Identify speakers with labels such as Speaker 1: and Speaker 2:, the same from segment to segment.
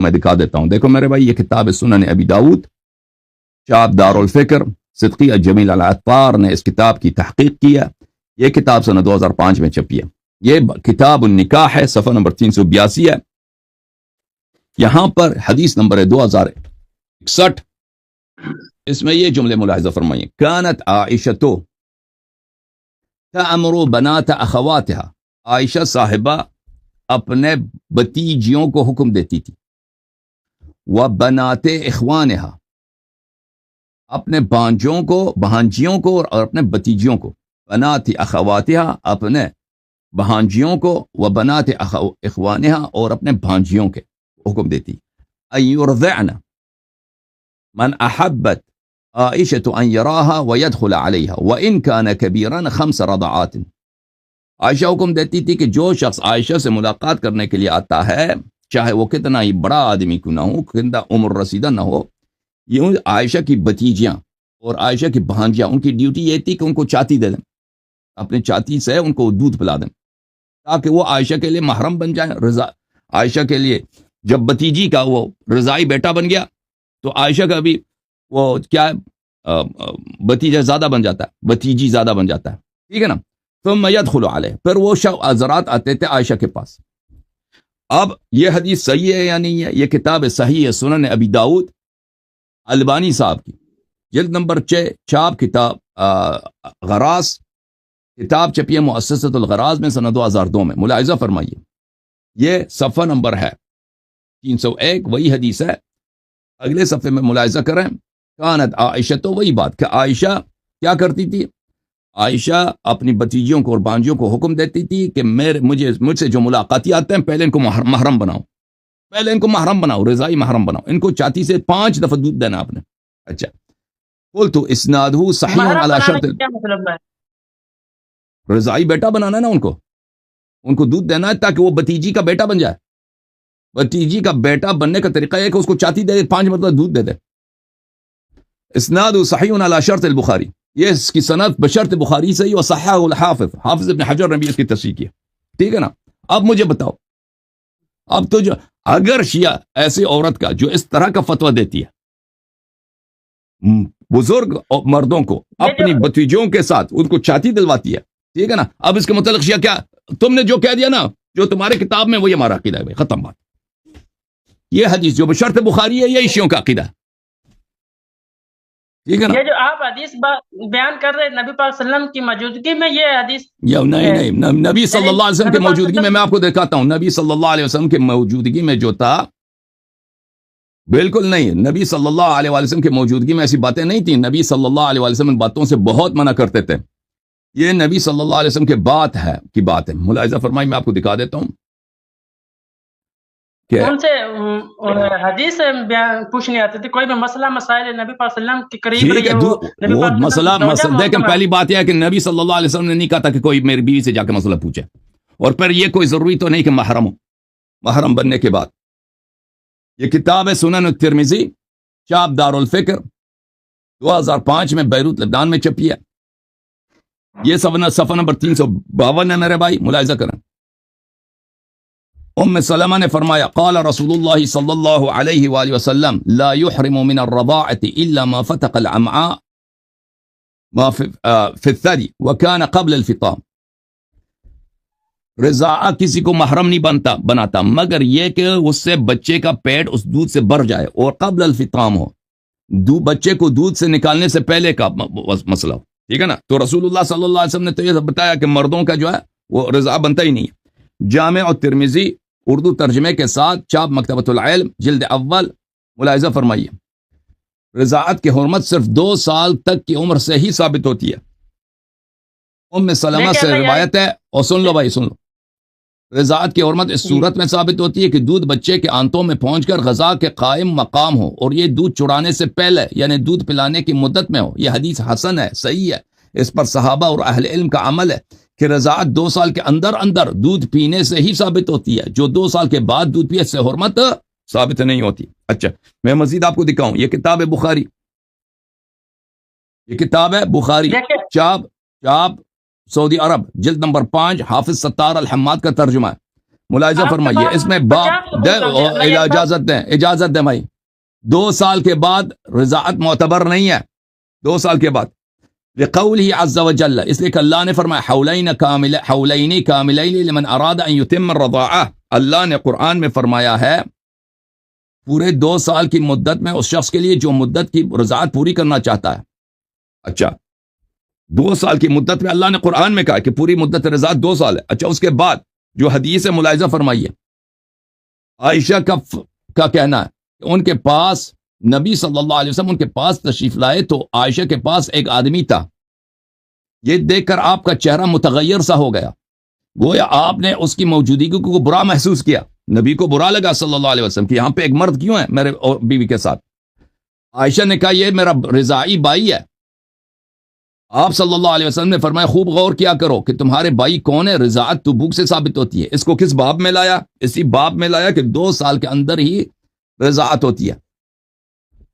Speaker 1: میں دکھا دیتا ہوں. دیکھو میرے بھائی، یہ کتاب ہے سنن ابی داؤد، چاپ دار الفکر، صدقی الجمیل العطار نے اس کتاب کی تحقیق کیا. یہ کتاب سنہ 2005 میں چھپی ہے. یہ کتاب النکاح ہے، صفحہ نمبر 382 ہے. یہاں پر حدیث نمبر ہے 2061. اس میں یہ جملے ملاحظہ فرمائیے: کانت عائشۃ تأمر بنات اخواتها، عائشہ صاحبہ اپنے بتیجیوں کو حکم دیتی تھی. وبنات اخوانها، اپنے بہانجیوں کو اور اپنے بتیجیوں کو. بنات اخواتها، اپنے بہانجیوں کو. وبنات اخوانها، اور اپنے بھانجیوں کے حکم دیتی. ان يرضعن من احبت عائشة ان يراها ويدخل عليها وان كان كبيرا 5 رضعات. عائشہ حکم دیتی تھی کہ جو شخص عائشہ سے ملاقات کرنے کے لیے آتا ہے، چاہے وہ کتنا ہی بڑا آدمی کیوں نہ ہو، کتنا عمر رسیدہ نہ ہو، یہ عائشہ کی بتیجیاں اور عائشہ کی بھانجیاں، ان کی ڈیوٹی یہ تھی کہ ان کو چاتی دے دیں، اپنے چاتی سے ان کو دودھ پلا دیں، تاکہ وہ عائشہ کے لیے محرم بن جائیں. عائشہ کے لیے جب بتیجی کا وہ رضائی بیٹا بن گیا تو عائشہ کا بھی وہ کیا ہے، بتیجا زیادہ بن جاتا ہے، بتیجی زیادہ بن جاتا ہے. ٹھیک ہے نا. ثم يدخل علیہ، پھر وہ حضرات آتے تھے عائشہ کے پاس. اب یہ حدیث صحیح ہے یا نہیں ہے؟ یہ کتاب صحیح ہے سنن ابی داؤد البانی صاحب کی، جلد نمبر 6، چاپ کتاب غراس، کتاب چھپی ہے مؤسسۃ الغراز میں سنہ 2002 میں. ملاحظہ فرمائیے، یہ صفحہ نمبر ہے 301، وہی حدیث ہے. اگلے صفحے میں ملاحظہ کریں. کانت عائشہ، تو وہی بات کہ عائشہ کیا کرتی تھی؟ عائشہ اپنی بتیجیوں کو اور بانجیوں کو حکم دیتی تھی کہ مجھ سے جو ملاقاتی آتے ہیں پہلے ان کو محرم بناؤ، پہلے ان کو محرم بناؤ، رضائی محرم بناؤ، ان کو چاتی سے 5 دفعہ دودھ دینا آپ نے. اچھا، قلت اسنادہ صحیح علی شرط.
Speaker 2: کیا مطلب ہے؟
Speaker 1: رضائی بیٹا بنانا ہے نا، ان کو دودھ دینا ہے تاکہ وہ بتیجی کا بیٹا بن جائے. بتیجی کا بیٹا بننے کا طریقہ یہ کہ اس کو چاتی دے، 5 مرتبہ دودھ دے دے. اسناد صحیح علی شرط البخاری، یہ اس کی سند بشرط بخاری صحیح، وصححہ الحافظ، حافظ ابن حجر نے بھی اس کی تصحیح کی. ٹھیک ہے نا. اب مجھے بتاؤ، اب تو جو اگر شیعہ ایسی عورت کا جو اس طرح کا فتویٰ دیتی ہے، بزرگ مردوں کو اپنی بتیجوں کے ساتھ ان کو چاتی دلواتی ہے، ٹھیک ہے نا، اب اس کے متعلق شیعہ کیا، تم نے جو کہہ دیا نا، جو تمہارے کتاب میں، وہ یہ ہمارا عقیدہ ہے بھائی، ختم بات. یہ حدیث جو بشرط بخاری ہے، یہ شیعوں کا عقیدہ ہے. ٹھیک ہے نا.
Speaker 2: یہ جو آپ حدیث بیان کر رہے ہیں نبی پاک صلی اللہ علیہ وسلم کی موجودگی میں، یہ حدیث
Speaker 1: نہیں، نبی صلی اللہ علیہ وسلم کی موجودگی میں آپ کو دکھاتا ہوں. نبی صلی اللہ علیہ وسلم کی موجودگی میں جو تھا، بالکل نہیں. نبی صلی اللہ علیہ وسلم کی موجودگی میں ایسی باتیں نہیں تھیں. نبی صلی اللہ علیہ وسلم ان باتوں سے بہت منع کرتے تھے. یہ نبی صلی اللہ علیہ وسلم کے بات ہے. ملاحظہ فرمائی، میں آپ کو دکھا دیتا ہوں.
Speaker 2: ان سے حدیث پوچھنے آتے تھے، کوئی بھی مسئلہ مسائل نبی پاک صلی اللہ علیہ وسلم کے قریب رہی
Speaker 1: وہ مسئلہ دیکھیں، پہلی بات یہ ہے کہ نبی صلی اللہ علیہ وسلم نے نہیں کہا تھا کہ کوئی میری بیوی سے جا کے مسئلہ پوچھے، اور پھر یہ کوئی ضروری تو نہیں کہ محرم بننے کے بعد. یہ کتاب ہے سنن الترمذی، چاپ دار الفکر، 2005 میں بیروت لبنان میں چھپی ہے. یہ صفحہ نمبر 352 ہے میرے بھائی، ملاحظہ کریں. ام سلمہ نے فرمایا، قال رسول اللہ صلی اللہ علیہ وآلہ وسلم لا يحرم من الرضاعة الا ما فتق الامعاء ما في الثدي وكان قبل الفطام. رضاعہ کسی کو محرم نہیں بناتا مگر یہ کہ اس سے بچے کا پیٹ اس دودھ سے بھر جائے اور قبل الفطام ہو، بچے کو دودھ سے نکالنے سے پہلے کا مسئلہ ہو. ٹھیک ہے نا. تو رسول اللہ صلی اللہ علیہ وسلم نے تو یہ بتایا کہ مردوں کا جو ہے وہ رضاعہ بنتا ہی نہیں ہے. جامع الترمذی اردو ترجمے کے ساتھ، چاپ مکتبۃ العلم، جلد اول. ملاحظہ فرمائیے، رضاعت کی حرمت صرف 2 سال تک کی عمر سے ہی ثابت ہوتی ہے. ام سلمہ سے روایت ہے، اور سن لو بھائی، سن لو. رضاعت کی حرمت اس صورت میں ثابت ہوتی ہے کہ دودھ بچے کے آنتوں میں پہنچ کر غذا کے قائم مقام ہو، اور یہ دودھ چڑانے سے پہلے یعنی دودھ پلانے کی مدت میں ہو. یہ حدیث حسن ہے، صحیح ہے. اس پر صحابہ اور اہل علم کا عمل ہے کہ رضاعت 2 سال کے اندر دودھ پینے سے ہی ثابت ہوتی ہے. جو 2 سال کے بعد دودھ پیے، اس سے حرمت ثابت نہیں ہوتی. اچھا، میں مزید آپ کو دکھاؤں. یہ کتاب ہے بخاری، یہ کتاب ہے بخاری، چاپ سعودی عرب، جلد نمبر 5، حافظ ستار الحماد کا ترجمہ ہے. ملاحظہ فرمائیے اس میں اجازت دیں بھائی، 2 سال کے بعد رضاعت معتبر نہیں ہے، 2 سال کے بعد لقوله عز وجل، اس لیے کہ اللہ نے فرمایا حولین کاملین لمن اراد ان یتم الرضاعہ، اللہ نے قرآن میں فرمایا ہے پورے 2 سال کی مدت میں اس شخص کے لیے جو مدت کی رضاعت پوری کرنا چاہتا ہے۔ اچھا 2 سال کی مدت میں اللہ نے قرآن میں کہا کہ پوری مدت رضاعت 2 سال ہے۔ اچھا اس کے بعد جو حدیث ہے ملاحظہ فرمائیے، عائشہ کا کہنا ہے کہ ان کے پاس نبی صلی اللہ علیہ وسلم ان کے پاس تشریف لائے تو عائشہ کے پاس ایک آدمی تھا، یہ دیکھ کر آپ کا چہرہ متغیر سا ہو گیا، گویا آپ نے اس کی موجودگی کو برا محسوس کیا، نبی کو برا لگا صلی اللہ علیہ وسلم کہ یہاں پہ ایک مرد کیوں ہے میرے بیوی کے ساتھ۔ عائشہ نے کہا یہ میرا رضاعی بھائی ہے۔ آپ صلی اللہ علیہ وسلم نے فرمایا خوب غور کیا کرو کہ تمہارے بھائی کون ہے، رضاعت تبوک سے ثابت ہوتی ہے۔ اس کو کس باب میں لایا؟ اسی باب میں لایا کہ 2 سال کے اندر ہی رضاعت ہوتی ہے۔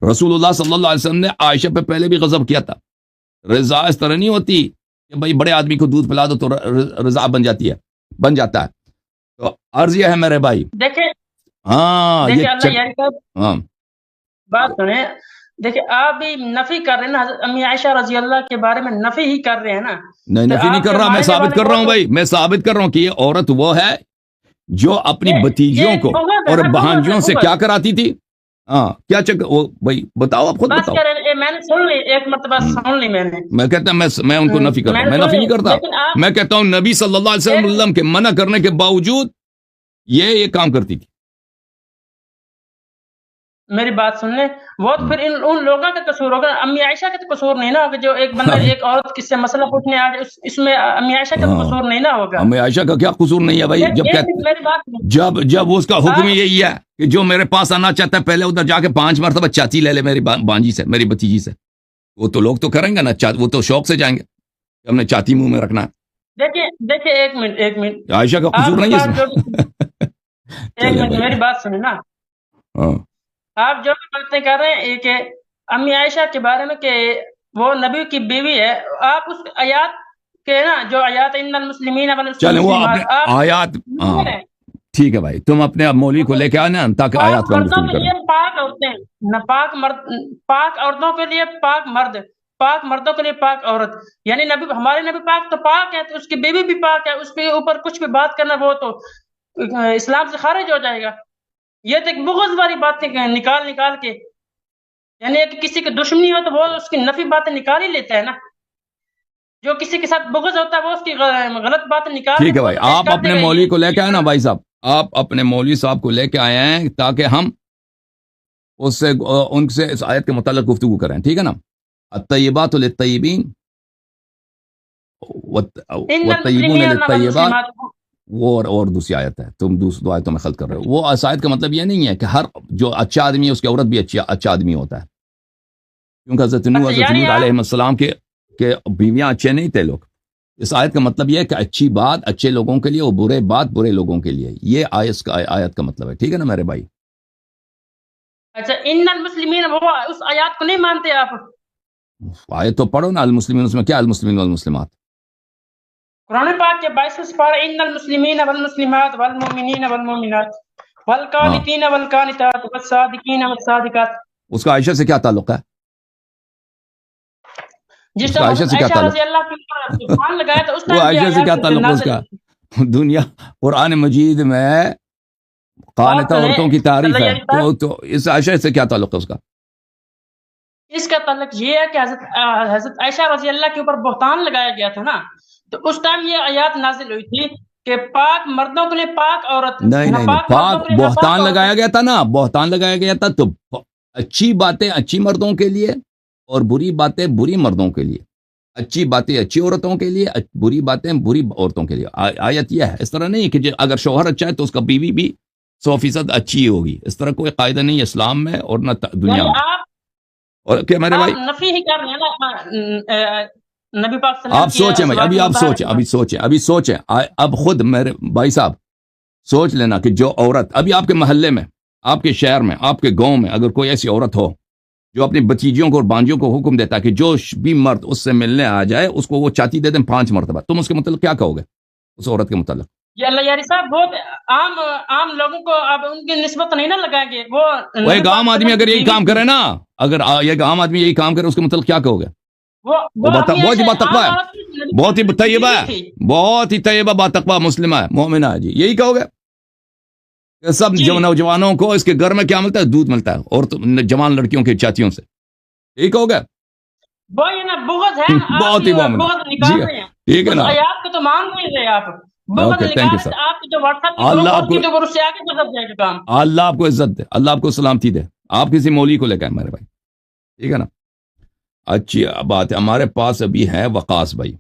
Speaker 1: رسول اللہ صلی اللہ علیہ وسلم نے عائشہ پہ پہلے بھی غضب کیا تھا، رضاعت اس طرح نہیں ہوتی کہ بھائی بڑے آدمی کو دودھ پلا دو تو رضاعت بن جاتا ہے۔ تو عرض یہ ہے میرے بھائی،
Speaker 2: دیکھیں
Speaker 1: ہاں
Speaker 2: ہاں بات سنیں، دیکھیں آپ بھی نفی کر رہے ہیں نا، حضرت امی عائشہ رضی اللہ کے بارے میں نفی ہی کر رہے ہیں نا۔
Speaker 1: نہیں نفی نہیں کر رہا، میں ثابت کر رہا ہوں بھائی، میں ثابت کر رہا ہوں کہ یہ عورت وہ ہے جو اپنی بھتیجیوں کو اور بہانجیوں سے کیا کراتی تھی۔ ہاں کیا بھائی بتاؤ، آپ خود بتاؤ۔
Speaker 2: میں نے سن لی، ایک مرتبہ سن لی میں نے۔
Speaker 1: میں کہتا ہوں میں ان کو نفی کر رہا ہوں، میں نفی نہیں کرتا، میں کہتا ہوں نبی صلی اللہ علیہ وسلم کے منع کرنے کے باوجود یہ کام کرتی تھی۔
Speaker 2: میری بات سن لیں، وہ پھر ان لوگوں کا قصور ہوگا، امی عائشہ کا تو قصور نہیں نا ہوگا، جو ایک بندہ ایک عورت کس سے مسئلہ پوچھنے آ جائے اس میں امی عائشہ کا تو قصور نہیں نا ہوگا۔
Speaker 1: امی عائشہ کا کیا قصور نہیں ہے بھائی؟ جب اس کا حکم یہی ہے کہ جو میرے پاس آنا چاہتا ہے پہلے ادھر جا کے 5 مرتبہ چاچی لے لے میری بانجی سے، میری بتیجی سے، وہ تو لوگ تو کریں گے نا، وہ تو شوق سے جائیں گے کہ ہم نے چاتی منہ میں رکھنا ہے۔
Speaker 2: دیکھیں ایک منٹ
Speaker 1: عائشہ کا قصور نہیں ہے اس میں۔
Speaker 2: ایک منٹ میری بات سنیں نا، آپ جو بھی باتیں کر رہے ہیں کہ امی عائشہ کے بارے میں کہ وہ نبی کی بیوی ہے، آپ اس آیات کے نا جو آیات ان المسلمین
Speaker 1: چلیں وہ آیات ٹھیک ہے بھائی، تم اپنے مولوی کو لے کے آنا تاکہ آیات کا
Speaker 2: مردوں کے لیے پاک عورتیں نہ پاک عورتوں کے لیے پاک مرد، پاک مردوں کے لیے پاک عورت، یعنی نبی ہمارے نبی پاک تو پاک ہے تو اس کی بیوی بھی پاک ہے، اس کے اوپر کچھ بھی بات کرنا وہ تو اسلام سے خارج ہو جائے گا۔ یہ تو ایک بغض والی باتیں نکال کے، یعنی کہ کسی کی دشمنی ہو تو وہ اس کی نفی باتیں نکال ہی لیتا ہے نا، جو کسی کے ساتھ بغض ہوتا ہے وہ اس کی غلط باتیں نکال۔
Speaker 1: ٹھیک ہے بھائی، آپ اپنے مولوی کو لے کے آئے نا بھائی صاحب، آپ اپنے مولوی صاحب کو لے کے آئے ہیں تاکہ ہم ان سے اس آیت کے متعلق گفتگو کریں، ٹھیک ہے نا؟ الطیبات للطیبین والطیبون للطیبات، وہ اور دوسری آیت ہے، تم دوسری آیتوں میں خلط کر رہے ہو۔ وہ اس آیت کا مطلب یہ نہیں ہے کہ ہر جو اچھا آدمی ہے اس کی عورت بھی اچھا آدمی ہوتا ہے، کیونکہ حضرت نوح علیہ السلام کے بیویاں اچھے نہیں تھے لوگ۔ اس آیت کا مطلب یہ ہے کہ اچھی بات اچھے لوگوں کے لیے اور برے بات برے لوگوں کے لیے، یہ آیت کا مطلب ہے، ٹھیک ہے نا میرے بھائی؟
Speaker 2: اچھا ان المسلمین، وہ اس آیات کو نہیں مانتے آپ؟
Speaker 1: آیت تو پڑھو نا، المسلمین، اس میں کیا المسلمین والمسلمات؟
Speaker 2: قرآن پاک کے 22 سپارہ ان المسلمین والمسلمات والمؤمنین والمؤمنات والقانتین والقانتات والصادقین والصادقات،
Speaker 1: اس کا عائشہ سے کیا تعلق ہے؟
Speaker 2: جس طرح عائشہ رضی اللہ کی سبحان لگایا تھا اس
Speaker 1: وہ عائشہ سے کیا تعلق ہے اس کا؟ دنیا قرآن مجید میں قانتہ عورتوں کی تعریف ہے، تو اس عائشہ سے کیا تعلق ہے اس کا؟
Speaker 2: اس کا تعلق یہ ہے کہ حضرت عائشہ رضی اللہ کے اوپر بہتان لگایا گیا تھا نا، تو اس ٹائم یہ آیات نازل ہوئی تھی کہ پاک مردوں کے لیے پاک عورت،
Speaker 1: نہیں پاک بہتان لگایا گیا تھا نا، بہتان لگایا گیا تھا تو اچھی باتیں اچھی مردوں کے لیے اور بری باتیں بری مردوں کے لیے، اچھی باتیں اچھی عورتوں کے لیے، بری باتیں بری عورتوں کے لیے۔ آیت یہ ہے، اس طرح نہیں کہ اگر شوہر اچھا ہے تو اس کا بیوی بھی 100% اچھی ہوگی، اس طرح کوئی قاعدہ نہیں ہے اسلام میں اور نہ دنیا میں۔ اور کیا میرے بھائی
Speaker 2: نفی ہی کر رہے ہیں نا نبی پاک صلی اللہ علیہ وسلم،
Speaker 1: آپ سوچیں بھائی، ابھی سوچیں اب خود میرے بھائی صاحب سوچ لینا کہ جو عورت ابھی آپ کے محلے میں، آپ کے شہر میں، آپ کے گاؤں میں اگر کوئی ایسی عورت ہو جو اپنی بتیجیوں کو اور بانجیوں کو حکم دیتا ہے کہ جو بھی مرد اس سے ملنے آ جائے اس کو وہ چاتی دے دیں 5 مرتبہ، تم اس کے متعلق کیا کہو گے اس عورت کے متعلق؟
Speaker 2: یہ اللہ یاری صاحب بہت عام لوگوں کو آپ ان کی نسبت نہیں نہ لگائیں گے. وہ
Speaker 1: ایک عام آدمی اگر یہی کام کرے نا، اگر ایک عام آدمی یہی کام کرے، اس کے مطلب کیا کہو گے؟ بہت ہی باتقوا ہے، بہت ہی طیبہ ہے، بہت ہی طیبہ باتقوا مسلمہ ہے، مومنہ ہے جی، یہی کہو گے؟ سب نوجوانوں کو اس کے گھر میں کیا ملتا ہے؟ دودھ ملتا ہے، اور جوان لڑکیوں کے چاچیوں سے، یہی کہو گے؟
Speaker 2: وہی نا بغض ہے،
Speaker 1: بہت ہی مومنہ،
Speaker 2: بغض نکال رہے ہیں.
Speaker 1: ٹھیک ہے نا؟
Speaker 2: آیات کو تو مان نہیں رہے آپ، بغض
Speaker 1: اوکے، تھینک یو
Speaker 2: نکال
Speaker 1: سر.
Speaker 2: آپ جو واٹس ایپ
Speaker 1: اللہ آپ کو
Speaker 2: اس سے آگے گزر جائے گا کام.
Speaker 1: اللہ آپ کو عزت دے، اللہ آپ کو سلامتی دے. آپ کسی مولوی کو لے کے آئے میرے بھائی، ٹھیک ہے نا؟ اچھی بات ہے. ہمارے پاس ابھی ہے وقاص بھائی.